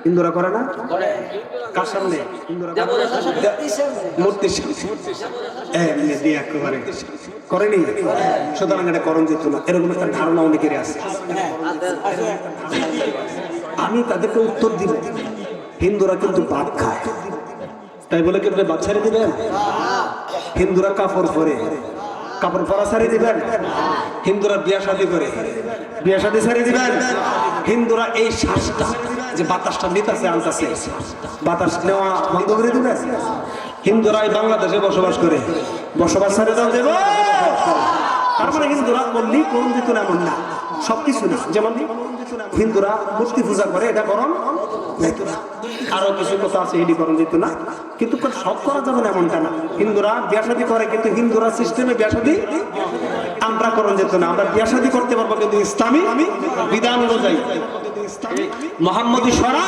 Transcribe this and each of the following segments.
হিন্দুরা করে না? কার সামনে? মূর্তির সামনে দিয়ে একেবারে করেনি, সুতরাং এটা করণ যেত না, এরকম একটা ধারণা অনেকেরই আছে। আমি তাদেরকে উত্তর দিব, হিন্দুরা কিন্তু ভাত খায়, তাই বলে কিন্তু ভাত ছেড়ে দিবেন? হিন্দুরা কাপড় পরে, কাপড় পরা ছাড়িয়ে দিবেন? হিন্দুরা বিয়া শাদী করে, বিয়া শাদী ছাড়িয়ে দিবেন? হিন্দুরা এই শ্বাসটা যে বাতাসটা নিতেছে আনতেছে, বাতাস নেওয়া বন্ধ করে দিবেন? হিন্দুরা এই বাংলাদেশে বসবাস করে, বসবাস ছাড়ে দাও দেব? তার মানে হিন্দুরা করলেই করণ দিত না এমন না, সবকিছু না। যেমন হিন্দুরা মূর্তি পূজা করে, এটা করণ যেত না। আরো কিছু কথা আছে এটি করণ যেত না, কিন্তু সব করা যাবে না এমনটা না। হিন্দুরা বিয়া শাদী করে, কিন্তু হিন্দুরা সিস্টেমে বিয়া শাদী আমরা করণ যেত না। আমরা বিয়া শাদী করতে পারবো, কিন্তু ইসলামী বিধান অনুযায়ী, মুহাম্মদী শরা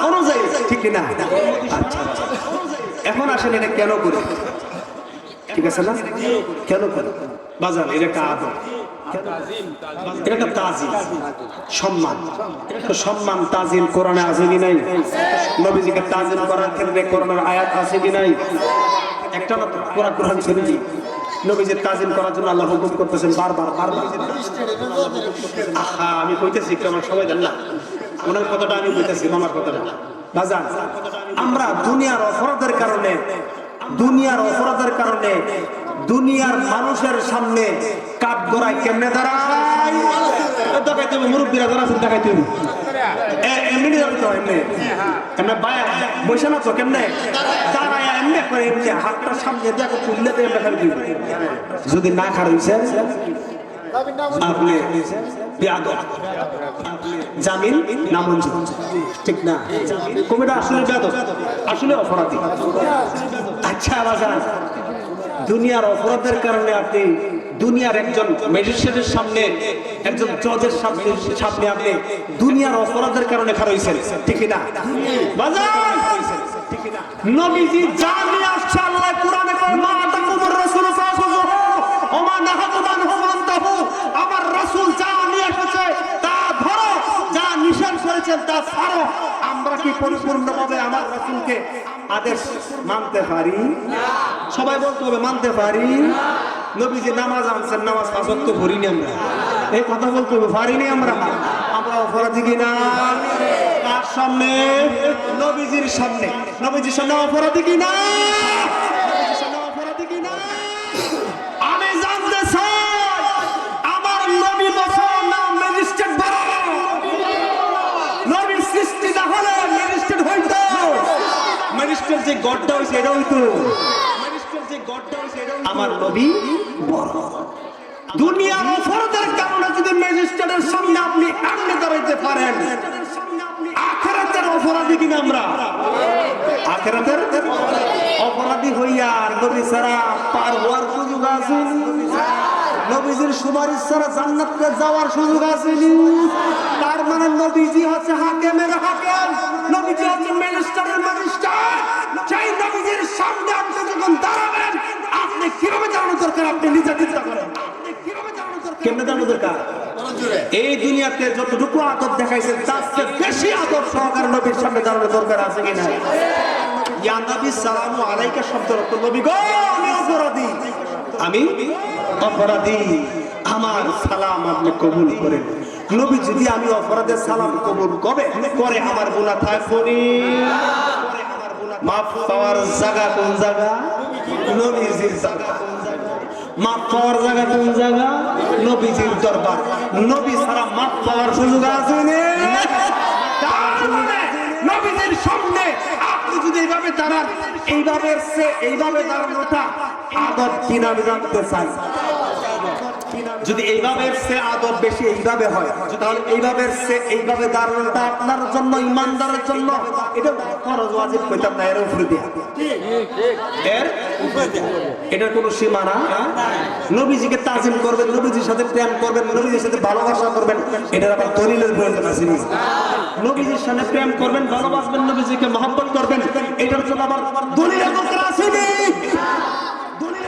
অনুযায়ী, ঠিক না? আচ্ছা, এখন আসেন এটা কেন করে, ঠিক আছে না? কেন করে বাজার? এটা একটা আদব, এটা একটা তাজিম, সম্মান। তো সম্মান তাজিম কোরআনে আছে কি নাই? নবীজিকে তাজিম করার ক্ষেত্রে কোরআনের আয়াত আছে কি নাই? একটা না, পুরা কোরআন শরীফ নবীজির তাজিম করার জন্য আল্লাহ হুকুম করতেছেন বারবার বারবার। আহা, আমি কইতেছি একটু আমার সময় দেন না, ওনার কথাটা আমি কইতেছি, মামার কথাটা। বাজার, আমরা দুনিয়ার অপরাধের কারণে, দুনিয়ার অপরাধের কারণে দুনিয়ার মানুষের সামনে কাঠ গড়ায় কেমনে দাঁড়ায়? দেখাইতে হবে, মুরব্বীরা যারা আছেন দেখাইতে হবে। এমনি দাঁড়াতে হয়, এমনি এমনি বসে না তো, কেমনে দাঁড়ায় এমনি করে, এমনি হাতটা সামনে দেখো তুললে তো এমনি খাবি। যদি না খারাইছে আপনি জামিন নামঞ্জুর, ঠিক না? কমিটা আসলে বেয়াদব, আসলে অপরাধী। আচ্ছা বাজার, দুনিয়ার অপরাধের কারণে আপনি দুনিয়ার একজন ম্যাজিস্ট্রেটের সামনে, একজন জজের সামনে আপনি দুনিয়ার অপরাধের কারণে খাড়া হইছেন, ঠিক না? বাজার, নবীজি যা নিয়ে আসছে আল্লাহ কোরআনে কয়, মা তাকুমুর রাসূল ফাখুযুহু ওয়া মা নাহাকুম আনহু ফান্তাহু। আমার রাসূল যা নিয়ে এসেছে তা ধরো, যা নিষেধ করেছেন তা ছাড়ো। আমরা কি পরিপূর্ণভাবে আমার রাসূলকে আদেশ মানতে পারি? সবাই বলতে হবে মানতে পারি। নবীজি নামাজ আনছেন, নামাজ পাঁচ ওয়াক্ত পড়িনি আমরা, এই কথা বলতে হবে পারিনি আমরা। আমরা অপরাধী কিনা? কার সামনে? নবীজির সামনে। নবীজির সামনে অপরাধী কিনা? অপরাধী কিনা? আমি জানতে চাই, আমার নবী বছর না ম্যাজিস্ট্রেট বড়? নবীর সৃষ্টি না হলে ম্যাজিস্ট্রেট হইতো? ম্যাজিস্ট্রেট যে গড্ডা হইছে এটা হইতো? আমার নবী বড়। দুনিয়ার অপরাধের কারণে যদি ম্যাজিস্ট্রেটের সামনে আপনি এমনি দাঁড়াইতে পারেন, আখিরাতের অপরাধী কিনা আমরা? আখিরাতের অপরাধী হইয়া আর নবী ছাড়া পার হওয়ার সুযোগ আছে? নবীজির সুপারিশ ছাড়া জান্নাতে যাওয়ার সুযোগ আছে? তার মানে নবীজি হচ্ছে হাকিমের হাকিম, নবীজি হচ্ছে ম্যাজিস্ট্রেটের ম্যাজিস্ট্রেট। সেই নবীজির সামনে আপনি যখন দাঁড়াবেন, আপনি কিভাবে দাঁড়ানো দরকার আপনি নিজে চিন্তা করেন। কেমনে দাঁড়ানো দরকার? এই দুনিয়াতে যতটুকু আদব দেখাইছেন তার চেয়ে বেশি আদব সহকারে নবীর সামনে দাঁড়ানো দরকার আছে কিনা? ইয়া নবী সালামু আলাইকা শব্দের অর্থ, নবী গো আমি অপরাধী, আমি অপরাধী, আমার সালাম আপনি কবুল করেন। নবী যদি আমি অপরাধের সালাম কবুল করে আমার গুনাহ থাকবে, মাফ পাওয়ার জায়গা কোন জায়গা? নবীজির জায়গা। মাফ পাওয়ার জায়গা কোন জায়গা? নবীজির দরবার। নবী ছাড়া মাফ পাওয়ার সুযোগ আছে না? নবীজির সামনে আপনি যদি এইভাবে দাঁড়ান, এইভাবে দাঁড়ানোটা আদব কিনা আমি জানতে চাই। যদি এইভাবে সে আদব বেশি এইভাবে হয়, তাহলে এইভাবে দাঁড়ানোটা আপনার জন্য, ইমানদারের জন্য এটা ফরজ ওয়াজিব কইতাম না, এর উপরে দিয়া, এটার কোনো সীমানা নাই। নবীজিকে তাজিম করবেন, নবীজির সাথে প্রেম করবেন, নবীজির সাথে ভালোবাসা করবেন, এটার আবার দলিলের প্রয়োজন আছে? নবীজির সাথে প্রেম করবেন, ভালোবাসবেন, নবীজিকে মহব্বত করবেন, এটার জন্য আবার দলিলের দরকার আছে?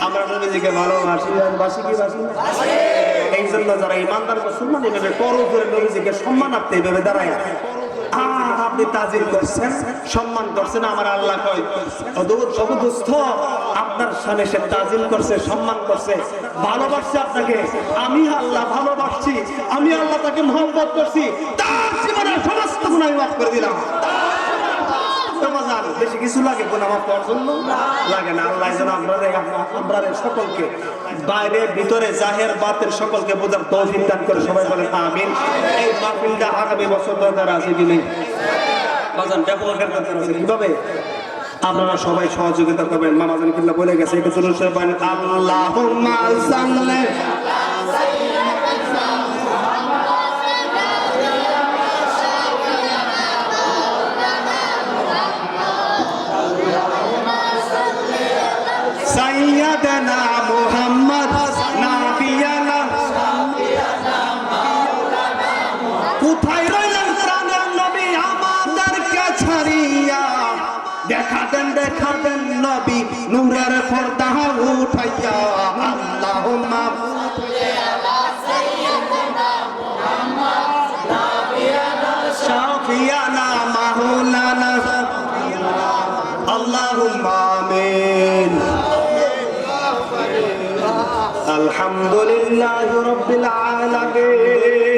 আমরা নবীজিকে ভালোবাসি, বাসি কি বাসি? এই জন্য যারা ইমানদার মুসলমান এভাবে করো করে নবীজিকে সম্মানার্থে এভাবে দাঁড়ায়, আপনি তাজিল করছেন, সম্মান করছেন। আমার আল্লাহ কয় দোস্ত আপনার শানে সে তাজিল করছে, সম্মান করছে, ভালোবাসছে আপনাকে। আমি আল্লাহ ভালোবাসছি, আমি আল্লাহ তাকে মহব্বত করছি, তার জীবনের সমস্ত গুনাহ আমি মাফ করে দিলাম। বেশি কিছু লাগে গুনাহ মাফ করার জন্য? লাগে না। আল্লাহ যেন আমরা সকলকে বাইরে ভিতরে জাহের বাতের সকলকে বোঝার তৌফিক দান করে। সবাই বলেন আমিন। এই মাহফিলটা আগামী বছর দরকার আছে কি নেই? বাজান ব্যবহার দরকার আছে। কিভাবে? আপনারা সবাই সহযোগিতা করবেন। মামা জান কিল্লা বলে গেছে, একটু জোরে সরে বলেন আল্লাহুম্মা সাল্লি সাইয়্যিদানা মুহাম্মদ নাবিয়ানা। কোথায় রইলেন প্রাণের নবী আমাদেরকে ছাড়িয়া? দেখা দেন নবী নূরের পর্দা উঠাইয়া। আল্লাহুম্মা শাফিয়ানা মাওলানা আল্লাহুম্মা আমিন। আলহামদুলিল্লাহি রাব্বিল আলামিন।